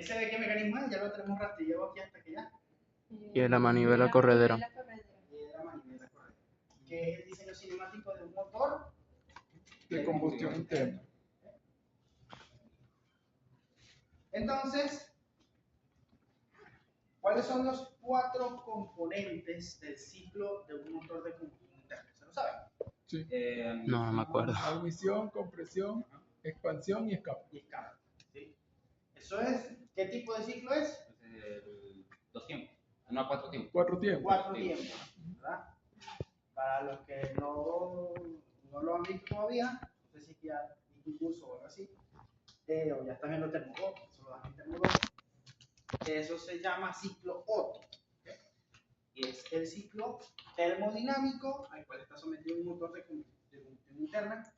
¿Ese de qué mecanismo es? Ya lo tenemos rastrillado aquí hasta que ya. Y de la manivela corredera. Y de la manivela corredera. Que es el diseño cinemático de un motor De combustión interna. Entonces, ¿cuáles son los 4 componentes del ciclo de un motor de combustión interna? ¿Se lo saben? Sí. No me acuerdo. Admisión, compresión, expansión y escape. Y escape. ¿Sí? Eso es, ¿qué tipo de ciclo es? 2 tiempos. No, 4 tiempos. 4 tiempos. 4 tiempos, ¿verdad? Para los que no lo han visto todavía, no sé si ya hizo un curso o algo así, o ya están viendo Termo 2, eso lo dan en Termo 2. Eso se llama ciclo Otto. ¿Okay? Y es el ciclo termodinámico al cual está sometido un motor de combustión interna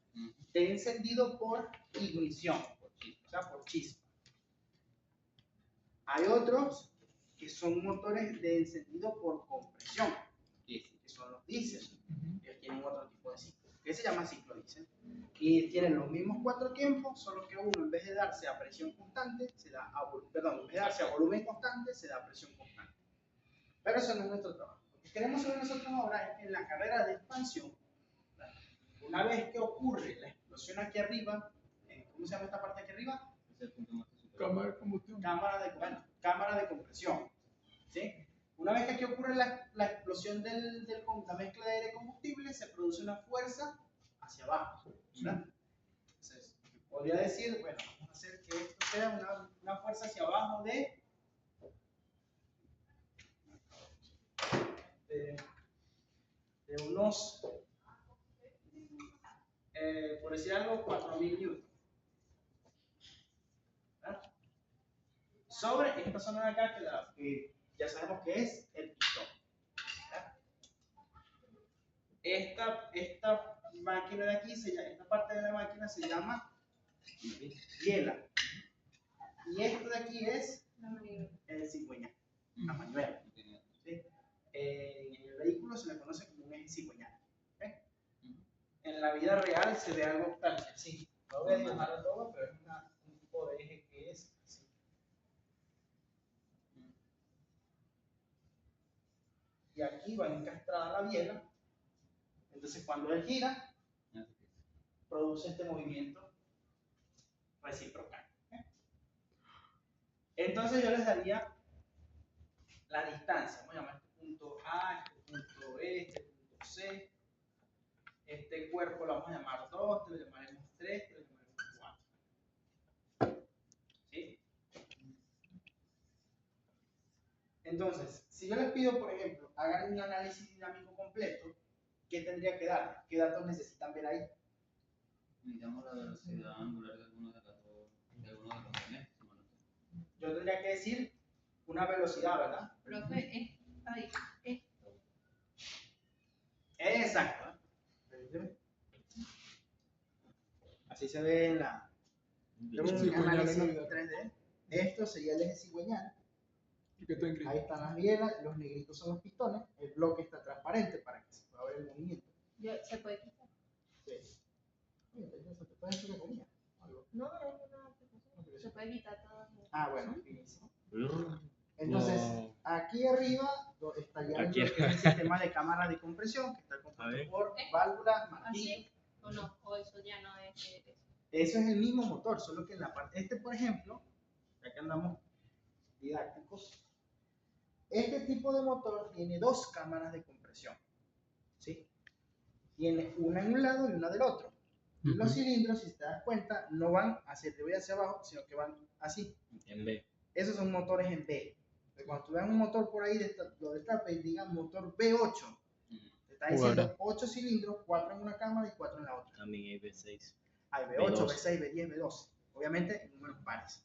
de encendido por ignición, o sea, por chispa. Hay otros que son motores de encendido por compresión, que son los diésel. Ellos tienen otro tipo de ciclo, que se llama ciclo diésel. Y tienen los mismos 4 tiempos, solo que uno en vez de darse a presión constante, en vez de darse a volumen constante, se da a presión constante. Pero eso no es nuestro trabajo. Lo que queremos saber nosotros ahora es que en la carrera de expansión, una vez que ocurre la explosión aquí arriba, ¿cómo se llama esta parte aquí arriba? Cámara de combustión. Cámara de compresión. ¿Sí? Una vez que aquí ocurre la explosión de la mezcla de aire y combustible, se produce una fuerza hacia abajo. ¿Verdad? Entonces, podría decir, bueno, vamos a hacer que esto sea una fuerza hacia abajo de unos, por decir algo, 4.000 newtons. ¿Verdad? Sobre esta zona de acá, que ya sabemos que es el pistón. Esta máquina de aquí, esta parte de la máquina se llama biela. Y esto de aquí es el cigüeñal, la manivela. ¿Sí? En el vehículo se le conoce como un eje cigüeñal. ¿Okay? En la vida real se ve algo tan así. No voy a dibujarlo todo, pero es un tipo de eje que es así. Y aquí va encastrada la biela. Entonces, cuando él gira, produce este movimiento reciprocal. ¿Okay? Entonces, yo les daría la distancia. Vamos a llamar este punto A, este punto B, este punto C. Este cuerpo lo vamos a llamar 2, este lo llamaremos 3, este lo llamaremos 4. ¿Sí? Entonces, si yo les pido, por ejemplo, hagan un análisis dinámico completo, ¿qué tendría que dar? ¿Qué datos necesitan ver ahí? Necesitamos la velocidad angular de alguno de los ejes. Yo tendría que decir una velocidad, ¿verdad? Profe, ahí. Exacto. Así se ve en un análisis 3D. Esto sería el eje cigüeñal. Ahí están las bielas, los negritos son los pistones, el bloque está transparente para que se pueda ver el movimiento. ¿Se puede quitar? Sí. ¿Se te puede hacer comida? No, se puede quitar todo. Ah, bueno, finísimo. Entonces, aquí arriba estaría el sistema de cámara de compresión que está compuesto por válvulas, martillos. ¿Así? ¿O no? ¿O eso ya no es eso? Eso es el mismo motor, solo que en la parte, por ejemplo, ya que andamos didácticos, este tipo de motor tiene 2 cámaras de compresión, ¿sí? Tiene una en un lado y una del otro. Y los cilindros, si te das cuenta, no van hacia arriba y hacia abajo, sino que van así. En B. Esos son motores en B. Entonces, cuando tú veas un motor por ahí, lo destapes, digan motor B8. Te está diciendo 8 cilindros, 4 en una cámara y 4 en la otra. También hay B6. Hay B8, B6, B10, B12. Obviamente en números pares.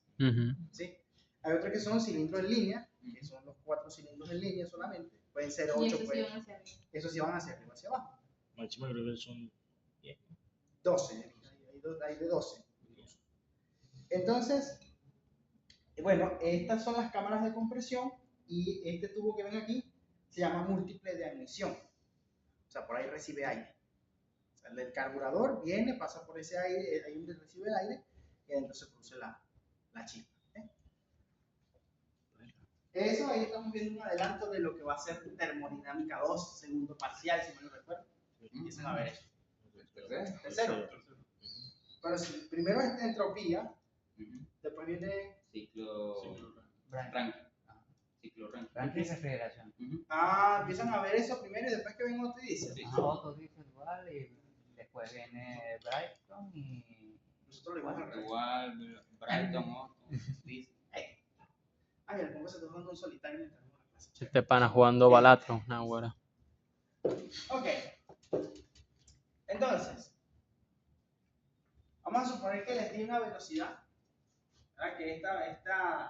¿Sí? Hay otros que son cilindros en línea, que son los 4 cilindros en línea solamente. Pueden ser 8, esos sí van hacia arriba, hacia abajo. Máximo creo que son 12, hay de 12. Entonces, bueno, estas son las cámaras de compresión y este tubo que ven aquí se llama múltiple de admisión. O sea, por ahí recibe aire. O sea, el carburador viene, pasa por ese aire, ahí donde recibe el aire y entonces produce la chispa. Eso ahí estamos viendo un adelanto de lo que va a ser termodinámica 2, segundo parcial, si me lo recuerdo. Empiezan a ver eso. Tercero. Pero si primero es entropía, después viene. Ciclo Rankine. Ciclo Rankine. Rankine y refrigeración. Empiezan a ver eso primero y después que ven otro y dicen. Otto dice igual y después viene Brighton y. Nosotros le vamos a Igual, Brighton, Otto, dice. Ay, el pongo se está jugando un solitario mientras vamos a clase. Este pana jugando Balatron, una güera. Ok. Entonces, vamos a suponer que les di una velocidad, ¿verdad?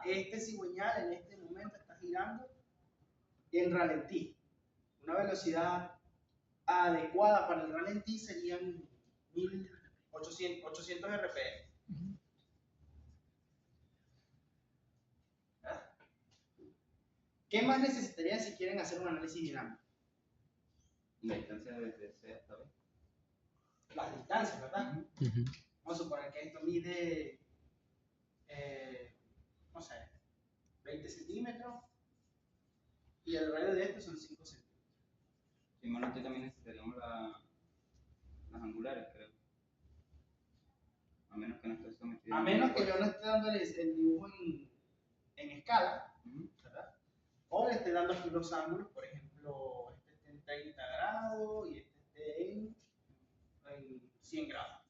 Que este cigüeñal en este momento está girando en ralentí. Una velocidad adecuada para el ralentí serían 800 RPM. ¿Verdad? ¿Qué más necesitarían si quieren hacer un análisis dinámico? La distancia desde C hasta B. Las distancias, ¿verdad? Ujú. Vamos a suponer que esto mide, no sé, 20 centímetros y el radio de esto son 5 centímetros. Si mal no estoy, también necesitaríamos las angulares, creo. A menos que no esté sometido. A menos que yo no esté dando el dibujo en escala, ¿verdad? O le esté dando aquí los ángulos, por ejemplo, este esté en 30 grados y este esté en 100 grados.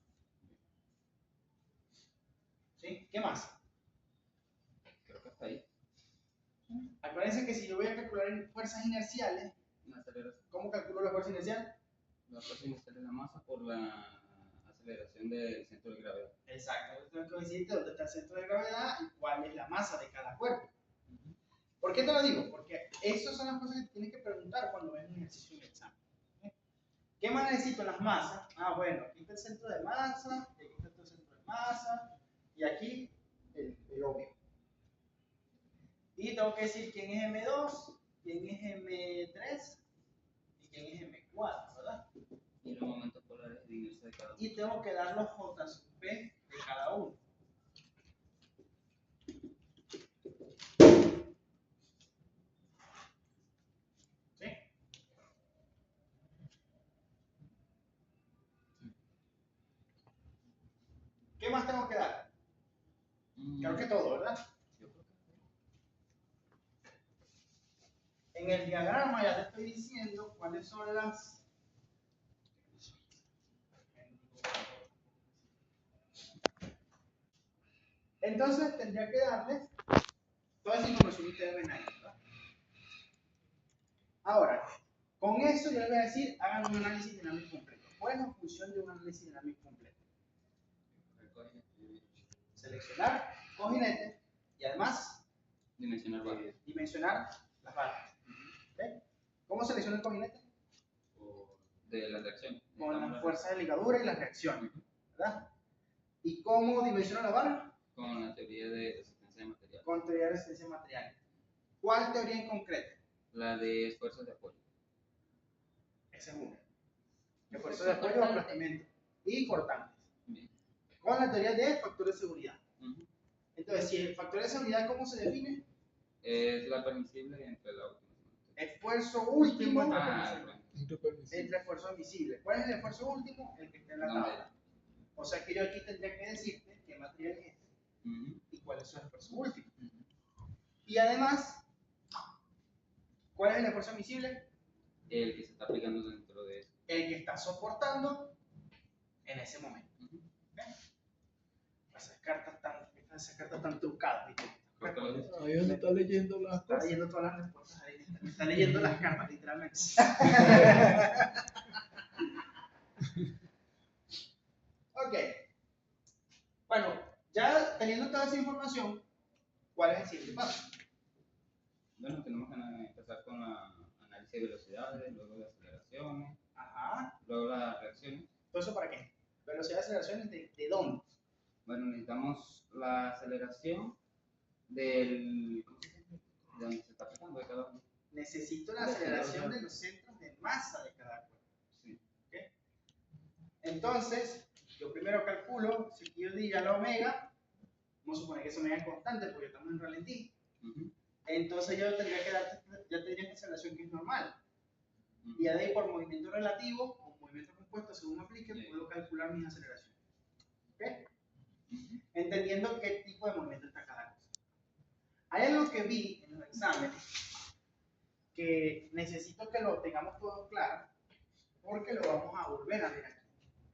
¿Sí? ¿Qué más? Creo que hasta ahí. Acuérdense que si yo voy a calcular en fuerzas inerciales, La aceleración. ¿cómo calculo la fuerza inercial? La fuerza inicial de la masa por la aceleración del centro de gravedad. Exacto, yo tengo que decirte dónde está el centro de gravedad y cuál es la masa de cada cuerpo. ¿Por qué te lo digo? Porque esas son las cosas que tienes que preguntar cuando ves un ejercicio en el examen. ¿Qué más necesito en las masas? Bueno, aquí está el centro de masa, aquí está el centro de masa y aquí el obvio. Y tengo que decir quién es M2, quién es M3 y quién es M4, ¿verdad? Y los momentos polares de inercia de cada uno. Y tengo que dar los J sub P de cada uno. ¿Sí? ¿Qué más tengo que dar? Creo que todo, ¿verdad? Yo creo que En el diagrama ya te estoy diciendo cuáles son las. Entonces tendría que darles toda esa información que ustedes ven ahí, ¿verdad? Ahora, con eso yo les voy a decir, hagan un análisis dinámico completo. ¿Cuál es la función de un análisis dinámico completo? Seleccionar cojinete y además dimensionar varios. dimensionar las barras. ¿Okay? ¿Cómo selecciona el cojinete? De las reacciones. Con las fuerzas de ligadura y las reacciones, ¿verdad? ¿Y cómo dimensiona la barra? Con la teoría de resistencia de material. Con teoría de resistencia de materiales. ¿Cuál teoría en concreto? La de esfuerzos de apoyo. Esa es una. Esfuerzo de apoyo o aplastamiento. Y cortantes. Bien. Con la teoría de factor de seguridad. Entonces, si el factor de seguridad, ¿cómo se define? Es la permisible entre la última. Esfuerzo último Bueno. entre esfuerzo admisible. ¿Cuál es el esfuerzo último? El que está en la tabla. O sea que yo aquí tendría que decirte qué material es este y cuál es su esfuerzo último. Y además, ¿cuál es el esfuerzo admisible? El que se está aplicando dentro de eso. El que está soportando en ese momento. Esas cartas tan trucadas, ¿viste? Ahí es donde está leyendo las Está cosas. leyendo todas las respuestas ahí. Me está leyendo las cartas, literalmente. Ok. Bueno, ya teniendo toda esa información, ¿cuál es el siguiente paso? Bueno, tenemos que empezar con la análisis de velocidades, luego de aceleraciones, Ajá. luego las reacciones. ¿Todo eso para qué? Velocidad de aceleraciones de dónde? Bueno, necesitamos la aceleración de donde se está aplicando de cada uno. Necesito la aceleración de los centros de masa de cada cuerpo. Sí. ¿Okay? Entonces, yo primero calculo, si yo diga la omega, vamos a suponer que esa omega es constante porque estamos en ralentí. entonces yo tendría que darte, ya tendría esta aceleración que es normal. Y de ahí por movimiento relativo o movimiento compuesto, según aplique, puedo calcular mis aceleraciones. ¿Ok? Entendiendo qué tipo de movimiento está cada cosa. Hay algo que vi en los exámenes que necesito que lo tengamos todo claro, porque lo vamos a volver a ver aquí.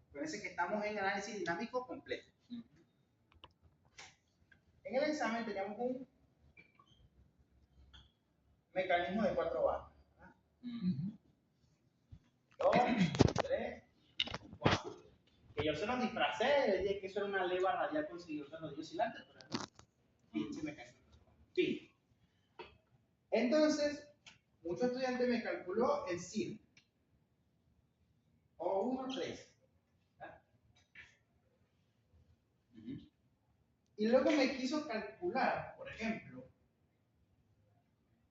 Acuérdense que estamos en análisis dinámico completo. En el examen teníamos un mecanismo de 4 barras. 2, 3, 4. Que yo se los disfracé, les dije que eso era una leva radial con seguidor de rodillo oscilante, pero no. Pinche mecanismo. Sí. Entonces, muchos estudiantes me calculó el CIR. O 1, 3. Y luego me quiso calcular, por ejemplo,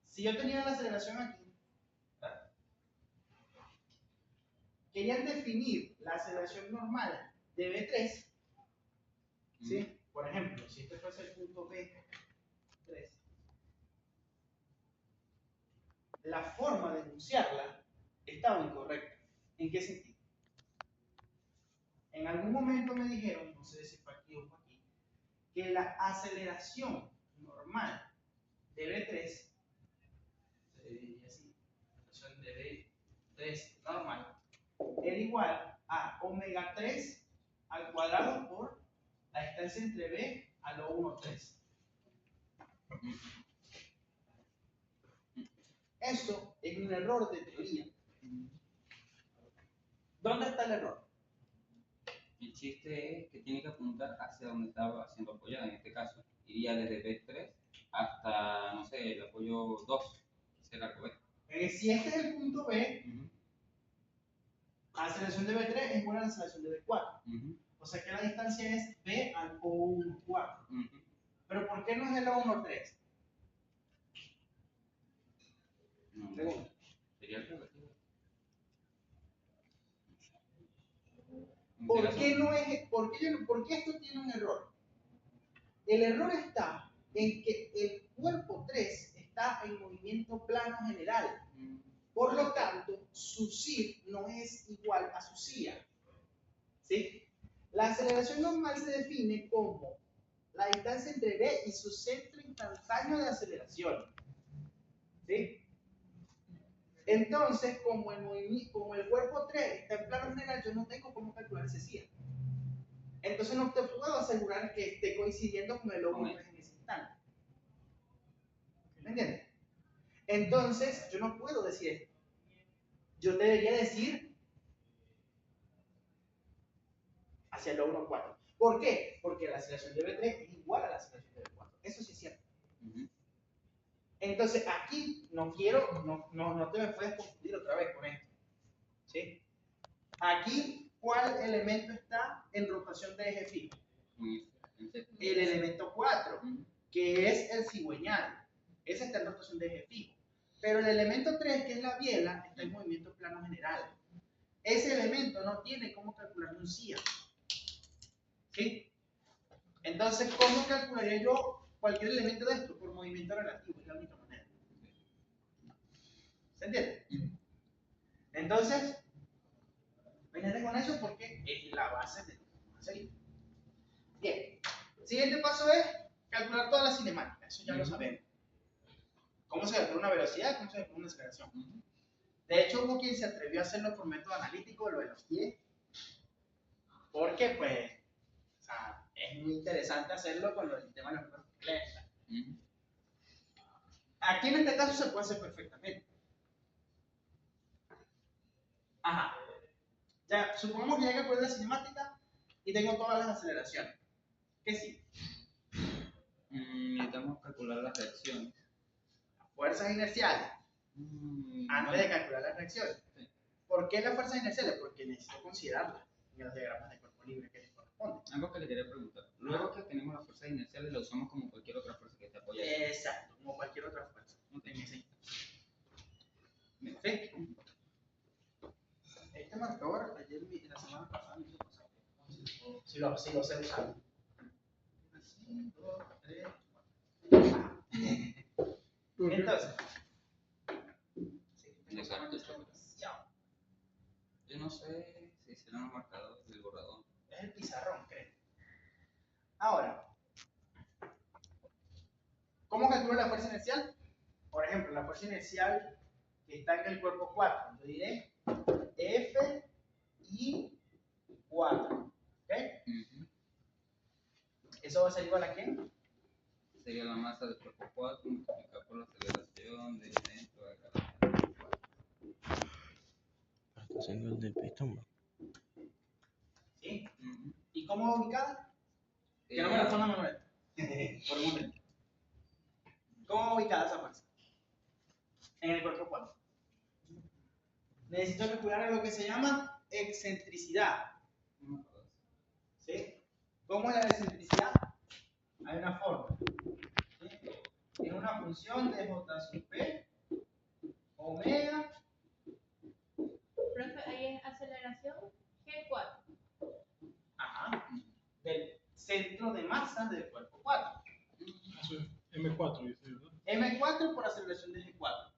si yo tenía la aceleración aquí, ¿verdad? Querían definir la aceleración normal de B3, ¿sí? Por ejemplo, si este fuese el punto B3, la forma de enunciarla estaba incorrecta. ¿En qué sentido? En algún momento me dijeron, no sé si fue aquí o fue aquí, que la aceleración normal de B3 se diría así, la aceleración de B3 normal era igual a omega 3 al cuadrado por la distancia entre B a lo 1, 3. Eso es un error de teoría. ¿Dónde está el error? El chiste es que tiene que apuntar hacia donde estaba siendo apoyada. En este caso, iría desde B3 hasta, no sé, el apoyo 2, que será el B. Si este es el punto B, la aceleración de B3 es igual a la aceleración de B4. O sea que la distancia es B al O1, 4. Pero ¿por qué no es el O1, 3? Pregunta. Sería el B. ¿Por qué, no es, por qué esto tiene un error? El error está en que el cuerpo 3 está en movimiento plano general. Por lo tanto, su CIR no es igual a su CIA. ¿Sí? La aceleración normal se define como la distancia entre B y su centro instantáneo de aceleración. ¿Sí? Entonces, como el cuerpo 3 está en plano general, yo no tengo cómo calcular ese CIA. Entonces no te puedo asegurar que esté coincidiendo con el O1 3 en ese instante. ¿Me entiendes? Entonces, yo no puedo decir esto. Yo te debería decir hacia el O1, 4. ¿Por qué? Porque la aceleración de B3 es igual a la aceleración de B4. Eso sí es cierto. Entonces, aquí no te me puedes confundir otra vez con esto. ¿Sí? Aquí, ¿cuál elemento está en rotación de eje fijo? El elemento 4, que es el cigüeñal. Ese está en rotación de eje fijo. Pero el elemento 3, que es la biela, está en movimiento plano general. Ese elemento no tiene cómo calcular un CIA. ¿Sí? Entonces, ¿cómo calcularía yo cualquier elemento de esto? Por movimiento relativo, es la única manera. ¿Se entiende? Entonces, fíjate con eso porque es la base de lo que vamos a seguir. Bien, el siguiente paso es calcular toda la cinemática, eso ya lo sabemos. ¿Cómo se calcula una velocidad? ¿Cómo se calcula una aceleración? De hecho, hubo quien se atrevió a hacerlo por método analítico, lo elogié, porque pues, o sea, es muy interesante hacerlo con el tema de los cuerpos lentos. Aquí en este caso se puede hacer perfectamente. Ajá. Ya, supongamos que ya calculé la cinemática y tengo todas las aceleraciones. ¿Qué sí? Necesitamos calcular las reacciones. Fuerzas inerciales. Antes de calcular las reacciones. Sí. ¿Por qué las fuerzas inerciales? Porque necesito considerarlas en los diagramas de cuerpo libre que les corresponden. Algo que le quería preguntar. Luego que tenemos las fuerzas inerciales, lo usamos como cualquier otra fuerza que te apoye. Exacto, como cualquier otra fuerza. En ese instante. ¿Sí? Este marcador, ayer la semana pasada me hizo pasar. Si lo sé usar. 1, 2, 3, 4. ¿Por qué? Entonces, De cartucho. Yo no sé si serán los marcadores del borrador. es el pizarrón, creo. Ahora, ¿cómo calculo la fuerza inercial? Por ejemplo, la fuerza inercial que está en el cuerpo 4. Yo diré F y 4. ¿Ok? ¿Eso va a ser igual a qué? Sería la masa del cuerpo 4 multiplicada por la aceleración del centro de gravedad. Está haciendo el del pistón, bro. ¿Sí? ¿Y cómo va ubicada? Que no me responda Manuel. Por un momento. ¿Cómo va ubicada esa fuerza? En el cuerpo 4. Necesito calcular lo que se llama excentricidad. ¿Sí? ¿Cómo es la excentricidad? Hay una forma. ¿Sí? Es una función de J sub P omega. Profe, ahí es aceleración G4. Ajá, del centro de masa del cuerpo 4. Eso es M4, dice, ¿verdad? M4 por aceleración de G4.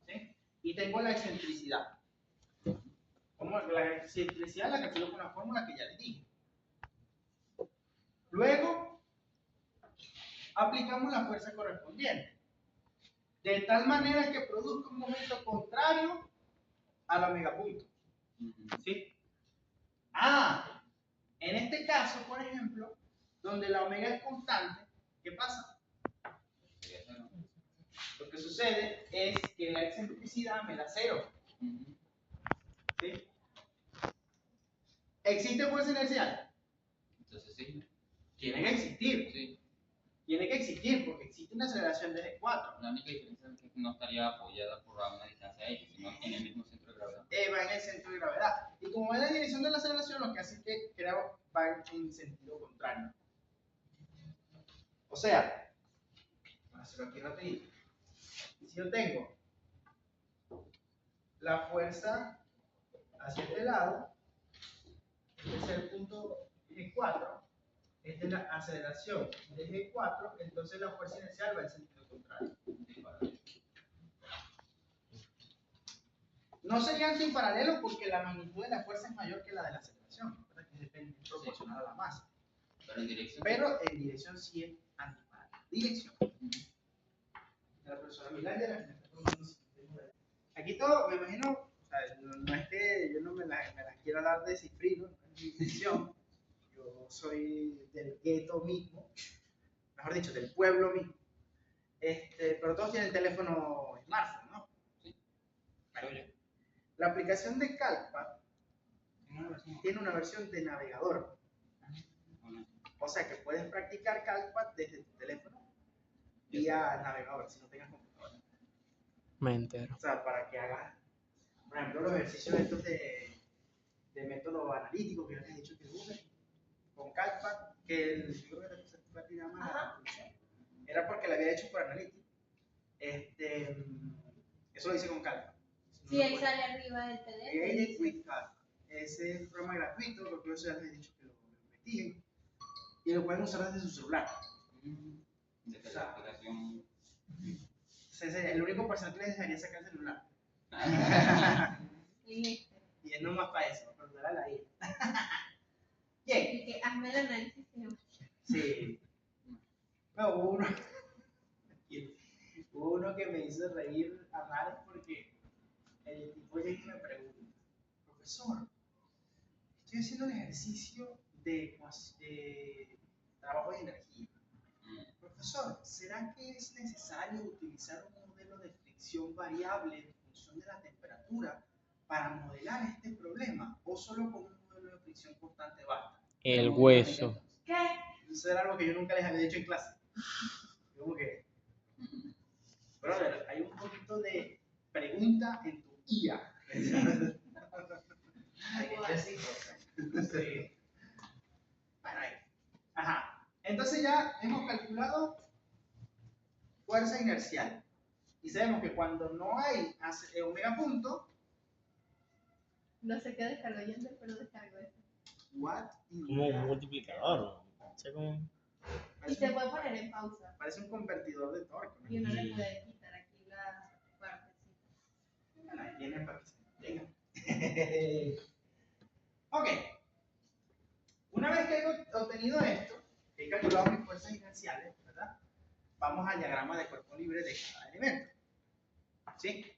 ¿Sí? Y tengo la excentricidad. Como la excentricidad la calculo con la fórmula que ya les dije. Luego, aplicamos la fuerza correspondiente. De tal manera que produzca un momento contrario a la megapunto. ¿Sí? Ah, en este caso, por ejemplo, donde la omega es constante, ¿qué pasa? Lo que sucede es que la excentricidad me da 0. ¿Sí? ¿Existe fuerza inercial? Entonces sí. Tiene que existir. Sí. Tiene que existir porque existe una aceleración de G4. La única diferencia es que no estaría apoyada por una distancia X, sino en el mismo centro de gravedad. Va en el centro de gravedad. Y como va en la dirección de la aceleración, lo que hace es que va en sentido contrario. O sea, para hacerlo aquí rapidito, si yo tengo la fuerza hacia este lado, este es el punto G4, esta es la aceleración de G4, entonces la fuerza inercial va en sentido contrario. No serían sin paralelo porque la magnitud de la fuerza es mayor que la de la aceleración, ¿verdad? Que depende proporcional a la masa. Pero en dirección. Pero en dirección sí es antiparalela. Dirección. La profesora Milán ya la que me está tomando. Aquí todo, me imagino, o sea, no es que yo no me las quiera dar de cifrino, no es mi intención. Yo soy del gueto mismo, mejor dicho, del pueblo mismo. Pero todos tienen teléfono smartphone, ¿no? Sí. Bueno, la aplicación de Calcpad tiene una versión de navegador. O sea que puedes practicar Calcpad desde tu teléfono vía navegador, si no tengas computadora. Me entero. O sea, para que hagas, por ejemplo, los ejercicios estos de método analítico que yo les he dicho que usen con Calcpad, que yo creo que la llama era porque la había hecho por Analytics. Eso lo hice con Calcpad. Sí, ahí sale arriba del Created teléfono. with Calcpad. Ese es un programa gratuito, lo que yo ya les he dicho que lo investiguen. Y lo pueden usar desde su celular. Desde la aplicación. El único personal que les dejaría sacar el celular. Y Y es nomás para eso, para ayudar a la IA. Bien. que hazme el análisis cinemático. Sí. No, hubo uno que me hizo reír a mares porque el tipo llega y me pregunta, profesor, estoy haciendo el ejercicio de trabajo de energía. Profesor, ¿será que es necesario utilizar un modelo de fricción variable en función de la temperatura para modelar este problema? ¿O solo con un modelo de fricción constante basta? El hueso. ¿Qué? Eso era algo que yo nunca les había dicho en clase. Como que, brother, hay un poquito de pregunta en tu IA. Sí. Bueno, ahí. Ajá. Entonces ya hemos calculado fuerza inercial. Y sabemos que cuando no hay omega punto, No sé qué descargó Yender, pero descargó eso. what in Como un the- multiplicador. No sé cómo. Y se puede poner en pausa. parece un convertidor de torque, ¿no? Y uno le puede quitar aquí la partecita. Bueno, ahí viene para que se entienda. Ok. Una vez que he obtenido esto, he calculado mis fuerzas inerciales, ¿verdad? Vamos al diagrama de cuerpo libre de cada elemento. ¿Sí?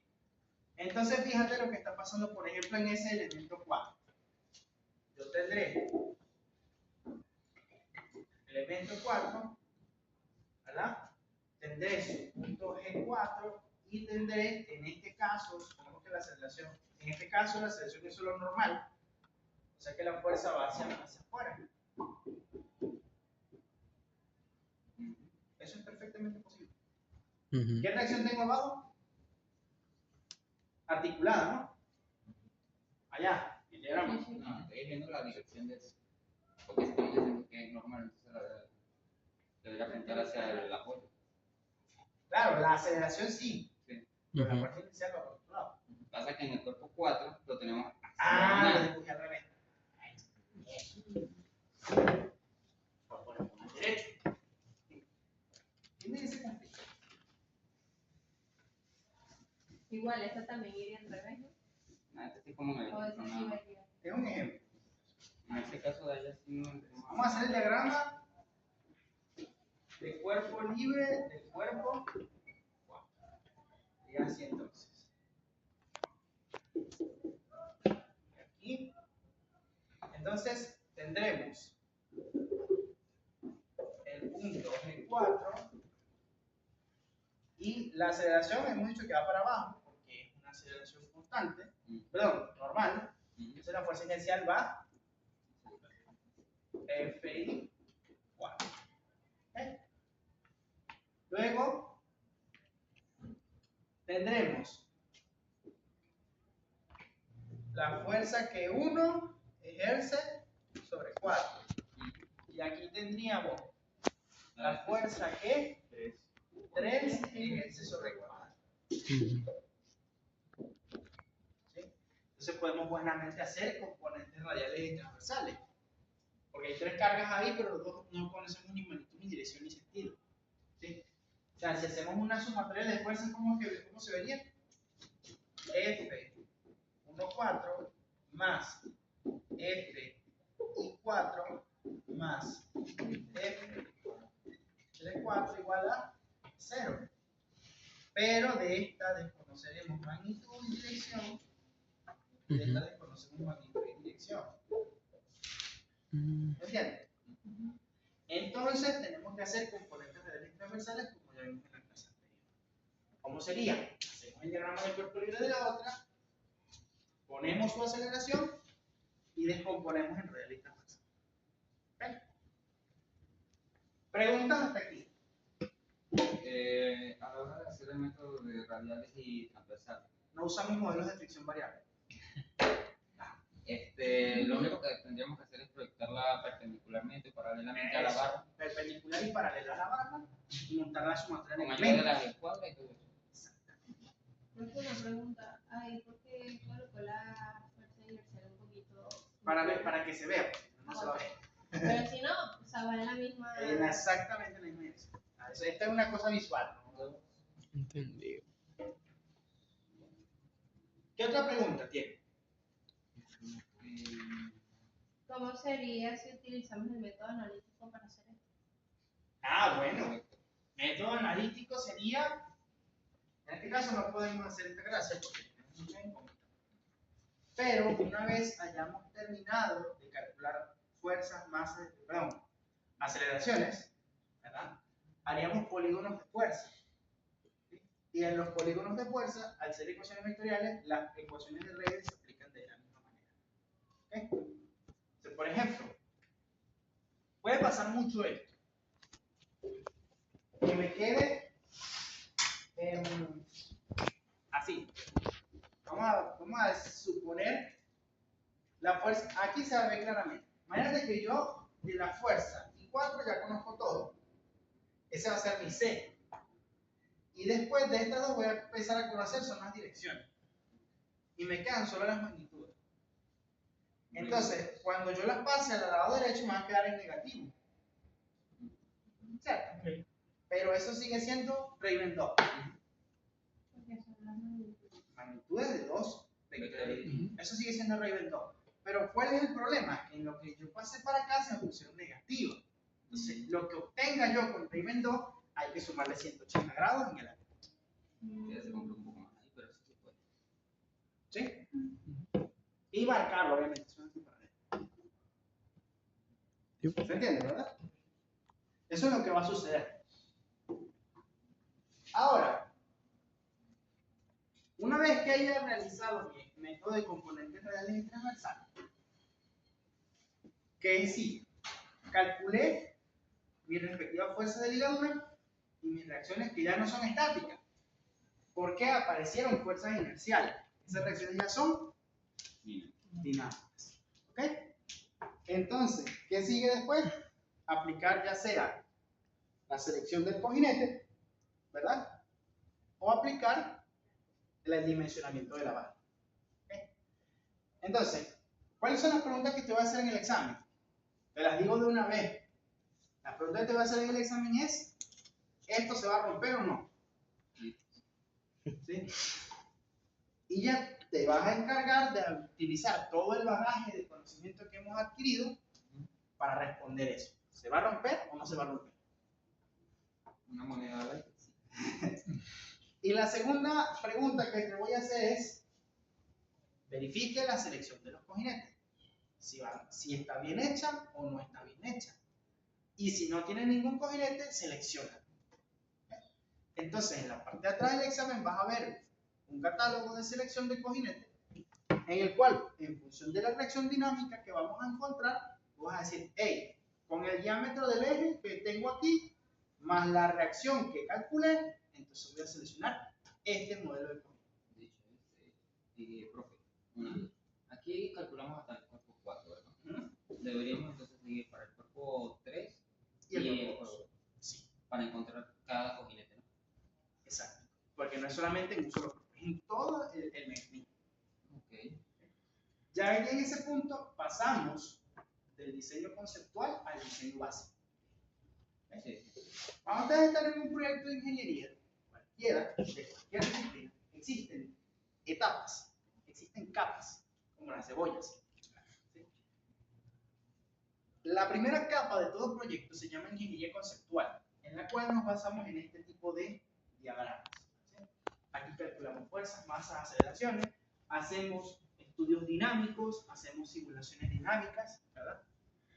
Entonces, fíjate lo que está pasando, por ejemplo, en ese elemento 4. Yo tendré elemento 4, ¿verdad? Tendré su punto G4 y tendré, en este caso, supongamos que la aceleración, en este caso la aceleración es solo normal, o sea que la fuerza va hacia afuera. Eso es perfectamente posible. Ujú. ¿Qué reacción tengo abajo? Articulada, ¿no? Allá, en el diagrama. No, estoy viendo la dirección de eso. Porque si estamos diciendo que es normal, entonces debería apuntar hacia el apoyo. Claro, la aceleración sí, Sí. pero la Ujú. fuerza inicial va por otro lado. Pasa que en el cuerpo 4 lo tenemos Ah, lo accionado. dibujé al revés. Voy a poner al derecho. ¿Entiendes ese conflicto? Igual, esta también iría al revés, ¿no? No, este sí como me O esa sí no. iría. Tengo un ejemplo. En este caso de allá sí no tenemos. Vamos a hacer el diagrama de cuerpo libre del cuerpo 4. Y así entonces. Aquí. Entonces tendremos el punto G4 y la aceleración hemos dicho que va para abajo porque es una aceleración constante, perdón, normal. Entonces la fuerza inercial va Fi 4. ¿Okay? Luego tendremos la fuerza que 1 ejerce sobre 4. Y aquí tendríamos la fuerza que 3 ejerce sobre 4. ¿Sí? Entonces podemos buenamente hacer componentes radiales y transversales. Porque hay 3 cargas ahí, pero los dos no conocemos ni magnitud, ni dirección, ni sentido. ¿Sí? O sea, si hacemos una sumatoria de fuerzas, ¿cómo se vería? F14 más F4 más F4 igual a 0. Pero de esta desconoceremos magnitud y dirección. De esta desconocemos magnitud y dirección. ¿Me entiendes? Entonces tenemos que hacer componentes radiales y transversales como ya vimos en la clase anterior. ¿Cómo sería? Hacemos el diagrama del cuerpo libre de la otra, ponemos su aceleración y descomponemos en radial y transversal. ¿Okay? ¿Preguntas hasta aquí? A la hora de hacer el método de radiales y transversales, No usamos modelos de fricción variable. lo único que tendríamos que hacer es proyectarla perpendicularmente, paralelamente a la barra, Perpendicular y paralela a la barra y montar la sumatoria en con el ayuda de elemento. la escuadra y todo eso. Porque una pregunta, ay, ¿por qué colocó la fuerza inercial un poquito? Para que se vea, porque no se va a ver. Pero si no, o sea, va en la misma. Exactamente en la misma dirección. Esta es una cosa visual, ¿no? Entendido. ¿Qué otra pregunta tiene? ¿Cómo sería si utilizamos el método analítico para hacer esto? Ah, bueno. Método analítico sería, en este caso no podemos hacer esta gracia porque tenemos mucha incógnita. Pero una vez hayamos terminado de calcular fuerzas, masas, perdón, aceleraciones, ¿verdad? Haríamos polígonos de fuerza. ¿Sí? Y en los polígonos de fuerza, al ser ecuaciones vectoriales, las ecuaciones de Reyes se aplican de la misma manera. ¿Okay? Entonces, por ejemplo, puede pasar mucho esto. Que me quede así. Vamos a suponer la fuerza. Aquí se ve claramente. Imagínate que yo de la fuerza I4 ya conozco todo. Ese va a ser mi C. Y después de estas dos voy a empezar a conocer son las direcciones. Y me quedan solo las magnitudes. Entonces, cuando yo las pase al lado derecho me van a quedar en negativo. O sea, Pero eso sigue siendo Raven 2. Porque son las magnitudes. Magnitudes de 2 vectores. Ujú. Eso sigue siendo Raven 2. Pero ¿cuál es el problema? Que en lo que yo pasé para acá se me pusieron negativos. Entonces, lo que obtenga yo con Raven 2, hay que sumarle 180 grados en el ángulo. Ya se compra un poco más ahí, pero sí se puede. ¿Sí? Y marcarlo, obviamente. Eso es antiparalelo. Sí. ¿Se entiende, verdad? Eso es lo que va a suceder. Ahora, una vez que haya realizado mi método de componentes reales y transversales, que en sí calculé mi respectiva fuerza de ligadura y mis reacciones que ya no son estáticas, porque aparecieron fuerzas inerciales. Esas reacciones ya son dinámicas. ¿Ok? Entonces, ¿qué sigue después? Aplicar ya sea la selección del cojinete, ¿verdad? O aplicar el dimensionamiento de la barra. ¿Ok? Entonces, ¿cuáles son las preguntas que te voy a hacer en el examen? Te las digo de una vez. La pregunta que te voy a hacer en el examen es, ¿esto se va a romper o no? ¿Sí? Y ya te vas a encargar de utilizar todo el bagaje de conocimiento que hemos adquirido para responder eso. ¿Se va a romper o no se va a romper? Una moneda de sí. Y la segunda pregunta que te voy a hacer es, verifique la selección de los cojinetes. Si está bien hecha o no está bien hecha. Y si no tiene ningún cojinete, selecciona. Entonces, en la parte de atrás del examen vas a ver un catálogo de selección de cojinetes en el cual, en función de la reacción dinámica que vamos a encontrar, vas a decir, hey, con el diámetro del eje que tengo aquí, más la reacción que calculé, entonces voy a seleccionar este modelo de cojinete. Dicho, profe, una duda. Aquí calculamos hasta el cuerpo 4, ¿verdad? Deberíamos entonces seguir para el cuerpo 3 Y el el cuerpo cuerpo 2. 2, Sí, para encontrar cada cojinete, ¿no? exacto. Porque no es solamente en un solo cuerpo, es en todo el mecanismo. Ok. Ya en ese punto pasamos del diseño conceptual al diseño básico. Sí. Cuando ustedes están en un proyecto de ingeniería, cualquiera, de cualquier disciplina, existen etapas, existen capas, como las cebollas. ¿Sí? La primera capa de todo proyecto se llama ingeniería conceptual, en la cual nos basamos en este tipo de diagramas. ¿Sí? Aquí calculamos fuerzas, masas, aceleraciones, hacemos estudios dinámicos, hacemos simulaciones dinámicas, ¿verdad?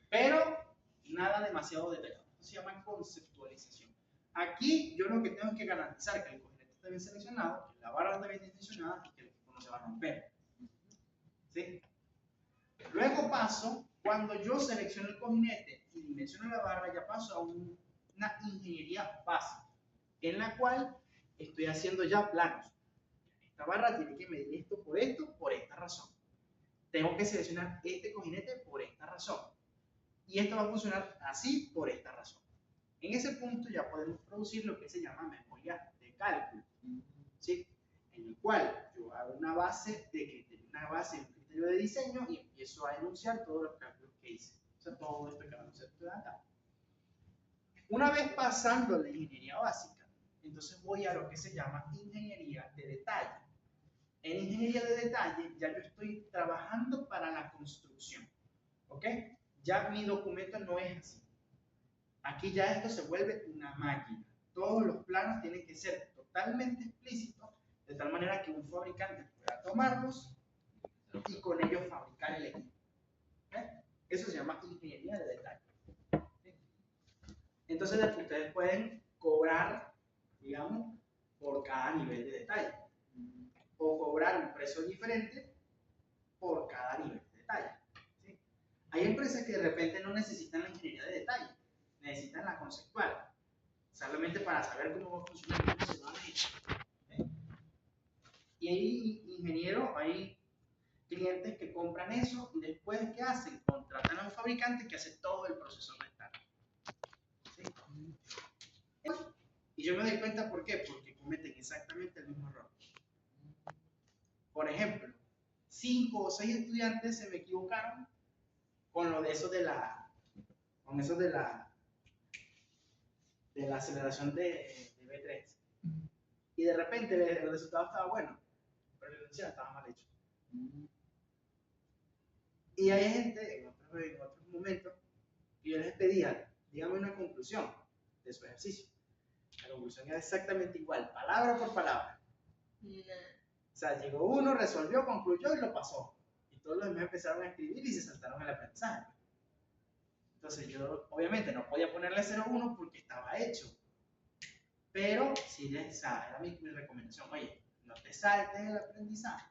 Pero nada demasiado detallado. Esto se llama conceptualización. Aquí yo lo que tengo es que garantizar que el cojinete está bien seleccionado, que la barra está bien dimensionada y que el equipo no se va a romper. ¿Sí? Luego paso, cuando yo selecciono el cojinete y dimensiono la barra, ya paso a una ingeniería básica, en la cual estoy haciendo ya planos. Esta barra tiene que medir esto, por esta razón. Tengo que seleccionar este cojinete por esta razón. Y esto va a funcionar así por esta razón. En ese punto ya podemos producir lo que se llama memoria de cálculo, ¿sí? En el cual yo hago una base de criterio, un criterio de diseño y empiezo a enunciar todos los cálculos que hice. O sea, todo esto que vamos a hacer acá. Una vez pasando la ingeniería básica, entonces voy a lo que se llama ingeniería de detalle. En ingeniería de detalle ya yo estoy trabajando para la construcción, ¿ok? Ya mi documento no es así. Aquí ya esto se vuelve una máquina. Todos los planos tienen que ser totalmente explícitos, de tal manera que un fabricante pueda tomarlos y con ellos fabricar el equipo. Eso se llama ingeniería de detalle. Entonces ustedes pueden cobrar, digamos, por cada nivel de detalle. O cobrar un precio diferente por cada nivel de detalle. ¿Sí? Hay empresas que de repente no necesitan la ingeniería de detalle, necesitan la conceptual, solamente para saber cómo va a funcionar el sistema. ¿Sí? Y hay ingenieros, hay clientes que compran eso y después, ¿qué hacen? Contratan a un fabricante que hace todo el proceso restar. ¿Sí? Y yo me doy cuenta, ¿por qué? Porque cometen exactamente el mismo error. Por ejemplo, 5 o 6 estudiantes se me equivocaron con lo de eso de de la aceleración de B3. Y de repente el resultado estaba bueno, pero el enunciado estaba mal hecho. Y hay gente, en otros momentos, que yo les pedía, dígame una conclusión de su ejercicio. La conclusión era exactamente igual, palabra por palabra. O sea, llegó uno, resolvió, concluyó y lo pasó. Y todos los demás empezaron a escribir y se saltaron el aprendizaje. Entonces yo, obviamente, no podía ponerle 0-1 porque estaba hecho. Pero sí, esa era mi recomendación. Oye, no te saltes el aprendizaje,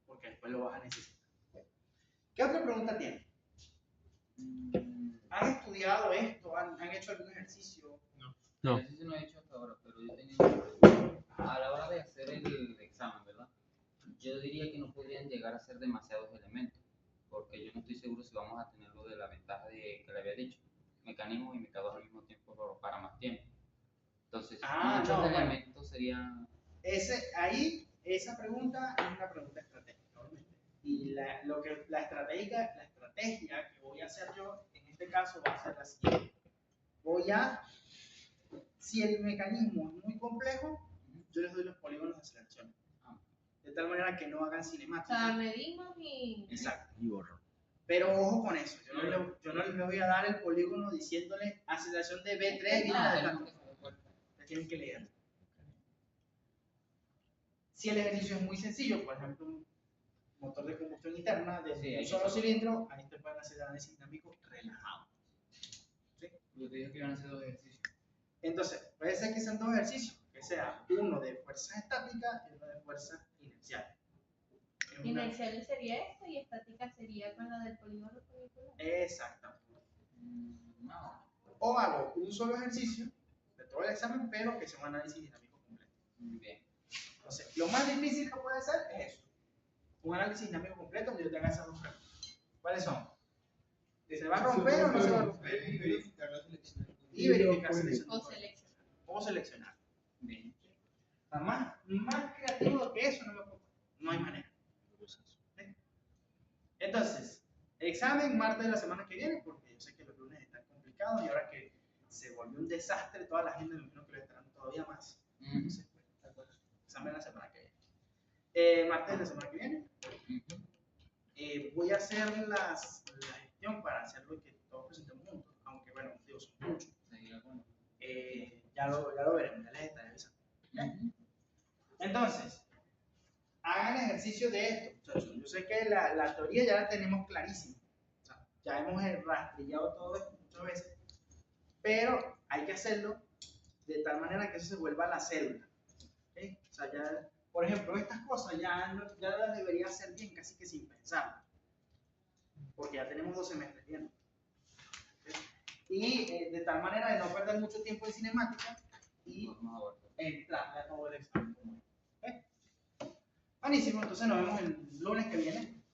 porque después lo vas a necesitar. ¿Qué otra pregunta tiene? ¿Han estudiado esto? ¿Han hecho algún ejercicio? No. El ejercicio no he hecho hasta ahora, pero yo tenía una pregunta. A la hora de hacer el examen, ¿verdad? Yo diría que no podrían llegar a ser demasiados elementos, porque yo no estoy seguro si vamos a tener lo de la ventaja de que le había dicho, mecanismos y métodos al mismo tiempo para más tiempo. Entonces, muchos elementos serían... Esa pregunta es una pregunta estratégica, obviamente. Y la estrategia que voy a hacer yo, en este caso, va a ser la siguiente. Si el mecanismo es muy complejo, yo les doy los polígonos de aceleración. De tal manera que no hagan O cinemática. sea, medimos y... Exacto. Y borro. Pero ojo con eso, yo no les voy a dar el polígono diciéndole aceleración de B3 y nada de tanto. Ustedes tienen que leer. Si el ejercicio es muy sencillo, por ejemplo, un motor de combustión interna de un solo cilindro, ahí te pueden hacer análisis dinámico relajado. ¿Sí? Yo te dije que iban a hacer 2 ejercicios. Entonces, puede ser que sean 2 ejercicios, que sea uno de fuerzas estáticas y uno de fuerzas inerciales. Inerciales sería esto y estática sería con la del polígono curricular. Exactamente. No. O hago un solo ejercicio de todo el examen, pero que sea un análisis dinámico completo. Bien. Entonces, lo más difícil que puede ser es eso. Un análisis dinámico completo donde yo te haga esas 2 preguntas. ¿Cuáles son? ¿Se va a romper o no se va a romper? Y verificar la selección. Y verificar selección. O seleccionar. O seleccionar. Bien. O sea, más creativo que eso no hay manera. ¿Sí? Entonces, examen martes de la semana que viene, porque yo sé que los lunes están complicados y ahora que se volvió un desastre toda la gente, me imagino que lo estarán todavía más. Entonces, pues, examen la semana que viene. Martes de la semana que viene. Voy a hacer la gestión para hacerlo y que todos presentemos juntos, aunque bueno, digo, son muchos. Ya lo veremos, ya les estaré avisando. ¿Okay? Entonces, hagan ejercicio de esto, muchachos. Yo sé que la teoría ya la tenemos clarísima. O sea, ya hemos rastrillado todo esto muchas veces, pero hay que hacerlo de tal manera que eso se vuelva a la célula. ¿Okay? O sea, ya, por ejemplo, estas cosas ya las debería hacer bien, casi que sin pensar, porque ya tenemos 2 semestres bien. ¿Okay? Y de tal manera de no perder mucho tiempo en cinemática y entrar a todo el examen. ¿Okay? Buenísimo, entonces nos vemos el lunes que viene.